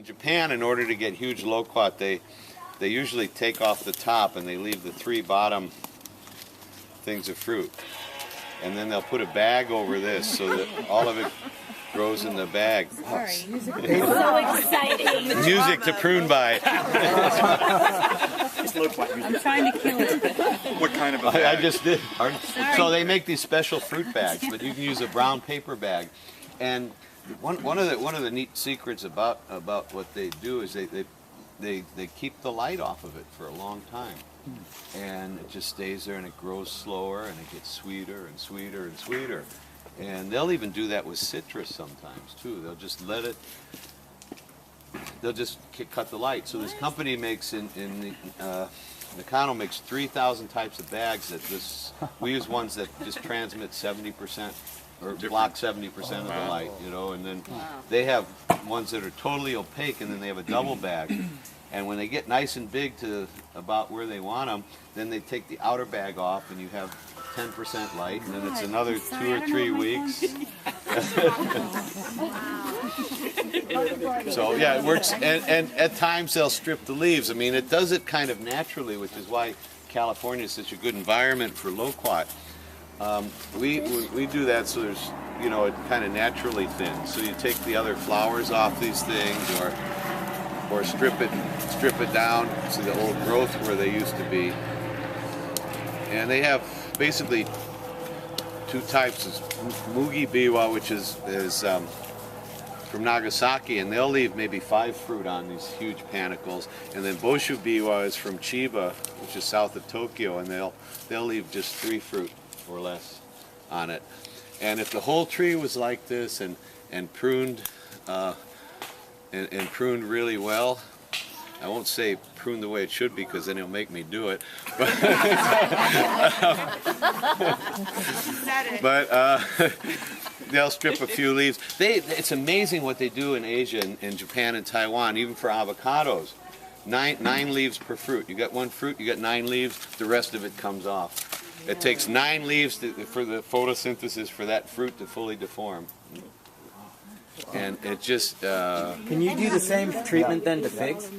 In Japan, in order to get huge loquat, they usually take off the top and they leave the 3 bottom things of fruit. And then they'll put a bag over this so that all of it grows in the bag. Sorry, music is so exciting. Music to prune by. I'm trying to kill it. What kind of a bag? I just did. So they make these special fruit bags, but you can use a brown paper bag. And one of the neat secrets about what they do is they keep the light off of it for a long time. And it just stays there and it grows slower and it gets sweeter and sweeter and sweeter. And they'll even do that with citrus sometimes too. They'll just cut the light. So this company makes Nakano makes 3,000 types of bags we use ones that just transmit 70% or block 70% of the light, you know, and then they have ones that are totally opaque, and then they have a double bag. And when they get nice and big to about where they want them, then they take the outer bag off and you have 10% light, and then it's another 2 or 3 weeks. So yeah, it works, and at times they'll strip the leaves. I mean, it does it kind of naturally, which is why California is such a good environment for loquat. We do that so there's, you know, it kind of naturally thins. So you take the other flowers off these things, or strip it down to the old growth where they used to be. And they have basically 2 types. Is Mugi Biwa, which is from Nagasaki, and they'll leave maybe 5 fruit on these huge panicles. And then Boshu Biwa is from Chiba, which is south of Tokyo, and they'll leave just 3 fruit or less on it. And if the whole tree was like this and pruned and pruned really well, I won't say prune the way it should be because then he'll make me do it. But they'll strip a few leaves. It's amazing what they do in Asia and Japan and Taiwan, even for avocados. 9 leaves per fruit. You got 1 fruit, you got 9 leaves, the rest of it comes off. It takes 9 leaves for the photosynthesis for that fruit to fully deform. And it just... Can you do the same treatment then to figs?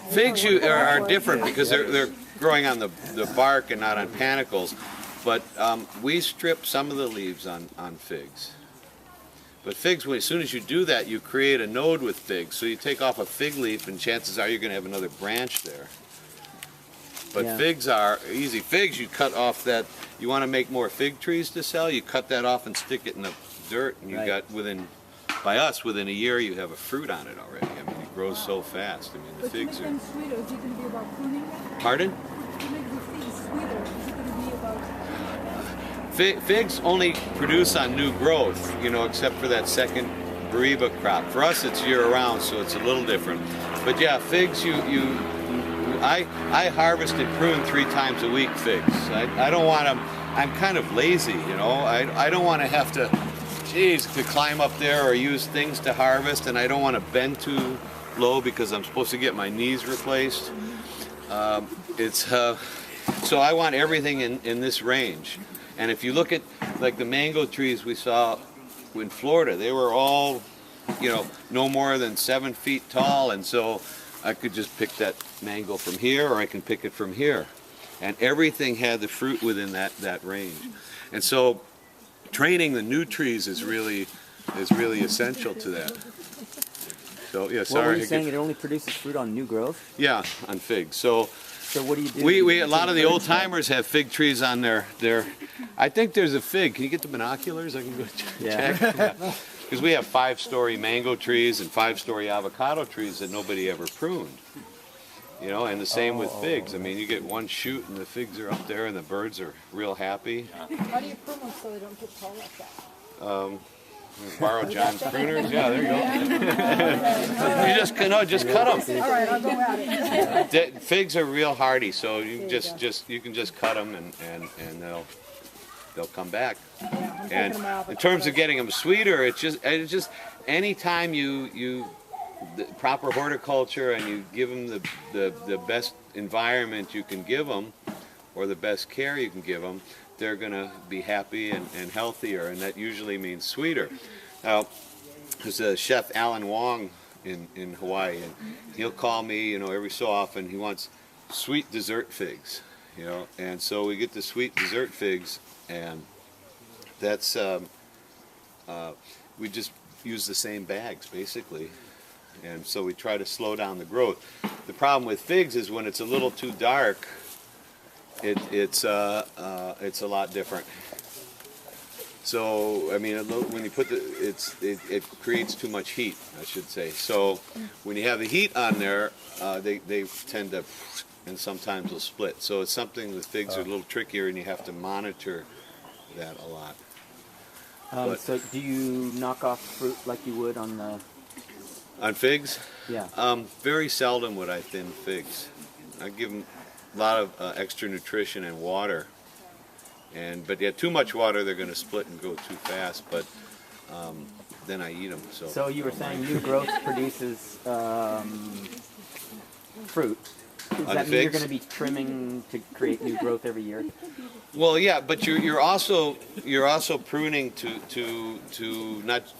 Figs are different because they're growing on the bark and not on panicles. But we strip some of the leaves on figs. But figs, as soon as you do that, you create a node with figs. So you take off a fig leaf and chances are you're going to have another branch there. But figs are easy. Figs, you cut off that, you want to make more fig trees to sell, you cut that off and stick it in the dirt, and you got within a year you have a fruit on it already. I mean, it grows so fast. I mean, the figs are... Sweeter, is it going to be about pruning them? Pardon? To make the figs sweeter, is it going to be about... Figs only produce on new growth, you know, except for that second Bariba crop. For us, it's year-round, so it's a little different. But yeah, figs, I harvest and prune 3 times a week figs. I don't want them, I'm kind of lazy, you know. I don't want to have to climb up there or use things to harvest, and I don't want to bend too low because I'm supposed to get my knees replaced. So I want everything in this range. And if you look at like the mango trees we saw in Florida, they were all, you know, no more than 7 feet tall, and so I could just pick that mango from here, or I can pick it from here. And everything had the fruit within that range. And so training the new trees is really essential to that. So yeah, sorry. What were you saying? It only produces fruit on new growth? Yeah, on figs. So what do you do? We a lot of the old timers have fig trees on their. I think there's a fig. Can you get the binoculars? I can go check. Yeah. Because we have 5-story mango trees and 5-story avocado trees that nobody ever pruned. You know, and the same with figs. I mean, you get 1 shoot and the figs are up there and the birds are real happy. How do you prune them so they don't get tall like that? Borrow John's pruners. Yeah, there you go. just cut them. All right, I'll go at it. Figs are real hardy, so you can just cut them and they'll come back. And in terms of getting them sweeter, it's just anytime the proper horticulture and you give them the best environment you can give them, or the best care you can give them, they're going to be happy and healthier, and that usually means sweeter. Now, there's a chef, Alan Wong, in Hawaii, and he'll call me, you know, every so often. He wants sweet dessert figs, you know, and so we get the sweet dessert figs, and that's we just use the same bags basically, and so we try to slow down the growth. The problem with figs is when it's a little too dark, it's a lot different. So I mean, when you put it creates too much heat, I should say. So when you have the heat on there, they tend to, and sometimes they'll split. So it's something with figs are a little trickier, and you have to monitor that a lot. So do you knock off fruit like you would on the? On figs? Yeah. Very seldom would I thin figs. I give them a lot of extra nutrition and water. But yeah, too much water, they're going to split and go too fast. But then I eat them. So you were saying new growth produces fruit. Does that mean you're going to be trimming to create new growth every year? Well, yeah, but you're also pruning to not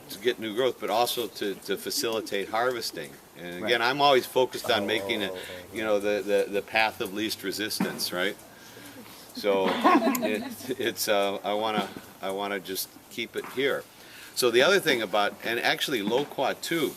to get new growth, but also to facilitate harvesting. And again, I'm always focused on making it, you know, the path of least resistance, right? So I wanna just keep it here. So the other thing about, and actually loquat too,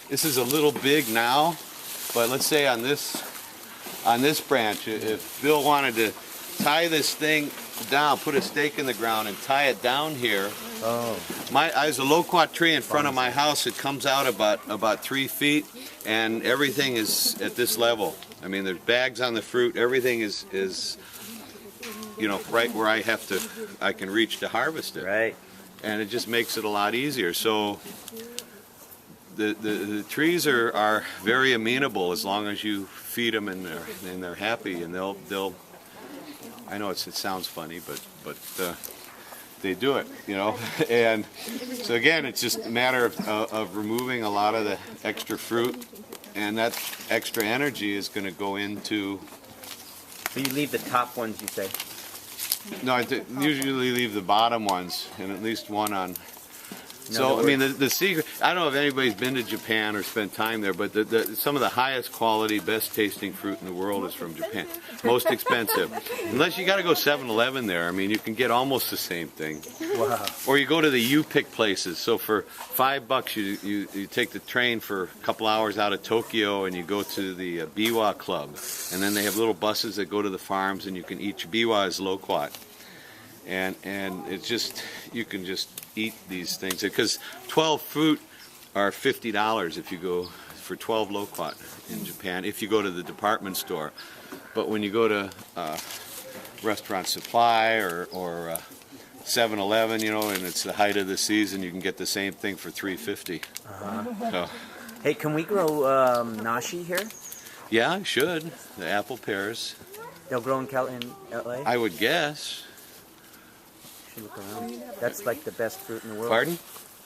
this is a little big now, but let's say on this branch, if Bill wanted to tie this thing down, put a stake in the ground and tie it down here. There's a loquat tree in front of my house. It comes out about 3 feet, and everything is at this level. I mean, there's bags on the fruit. Everything is you know, right where I can reach to harvest it. Right. And it just makes it a lot easier. So the trees are very amenable as long as you feed them and they're happy, and they'll. I know it sounds funny, but they do it, you know. And so again, it's just a matter of removing a lot of the extra fruit, and that extra energy is going to go into. So you leave the top ones, you say? No, I usually leave the bottom ones, and at least one on. So I mean, the secret. I don't know if anybody's been to Japan or spent time there, but some of the highest quality, best tasting fruit in the world is from Japan. Most expensive, unless you got to go 7-Eleven there. I mean, you can get almost the same thing. Wow. Or you go to the U-Pick places. So for $5, you take the train for a couple hours out of Tokyo, and you go to the biwa club, and then they have little buses that go to the farms, and you can eat. Biwa is loquat. And it's just, you can just eat these things, because 12 fruit are $50 if you go for 12 loquat in Japan, if you go to the department store. But when you go to Restaurant Supply or 7-Eleven, you know, and it's the height of the season, you can get the same thing for $3.50. So, hey, can we grow nashi here? yeah, I should. The apple pears. They'll grow in LA? I would guess. Should look around. That's like the best fruit in the world. Pardon?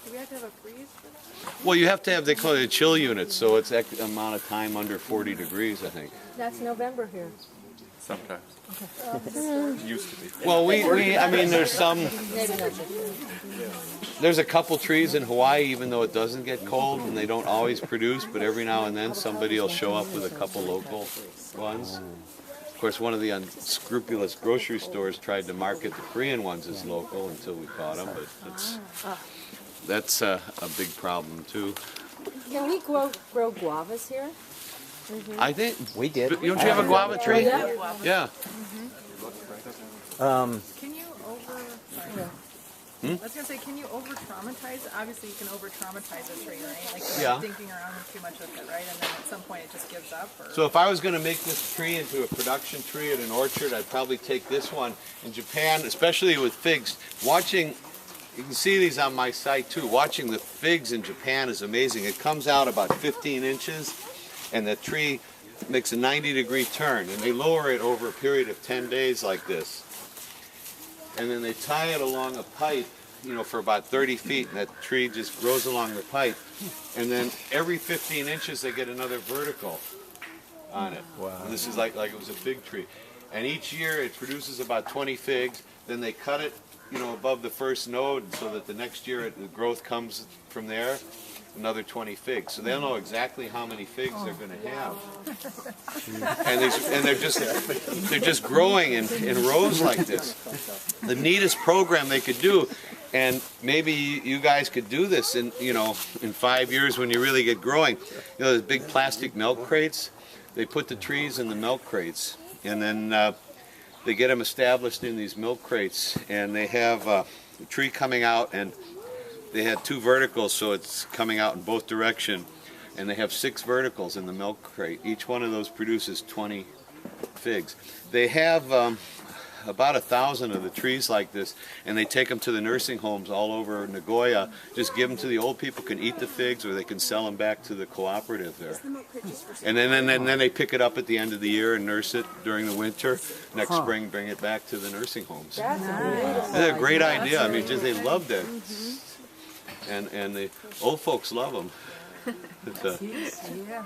Do we have to have a freeze for that? Well, you have to have, they call it a chill unit, so it's X amount of time under 40 degrees, I think. That's November here. Sometimes. Used to be. Well, I mean, there's a couple trees in Hawaii, even though it doesn't get cold, and they don't always produce, but every now and then somebody will show up with a couple local ones. Of course, one of the unscrupulous grocery stores tried to market the Korean ones as local until we caught them, but that's a big problem too. Can we grow guavas here? I think We did. Don't you have a guava tree? Yeah. Can you I was gonna say, can you over-traumatize? Obviously, you can over-traumatize a tree, right? Like Yeah. thinking around with too much of it, right? And then at some point, it just gives up. Or... So if I was going to make this tree into a production tree at an orchard, I'd probably take this one. In Japan, especially with figs, watching, you can see these on my site too, watching the figs in Japan is amazing. It comes out about 15 inches, and the tree makes a 90-degree turn, and they lower it over a period of 10 days like this. And then they tie it along a pipe, you know, for about 30 feet, and that tree just grows along the pipe. And then every 15 inches they get another vertical on it. Wow. And this is like it was a fig tree. And each year it produces about 20 figs. Then they cut it, you know, above the first node so that the next year the growth comes from there. another 20 figs. So they'll know exactly how many figs they're going to have. And they're just growing in rows like this. The neatest program they could do, and maybe you guys could do this in 5 years when you really get growing. Those big plastic milk crates, they put the trees in the milk crates, and then they get them established in these milk crates, and they have a tree coming out, and they had 2 verticals, so it's coming out in both directions, and they have 6 verticals in the milk crate. Each one of those produces 20 figs. They have about 1,000 of the trees like this, and they take them to the nursing homes all over Nagoya. Just give them to the old people, can eat the figs, or they can sell them back to the cooperative there. And then they pick it up at the end of the year and nurse it during the winter. Next spring, bring it back to the nursing homes. That's beautiful. It's a great idea. I mean, just they loved it. And the old folks love them. Yeah.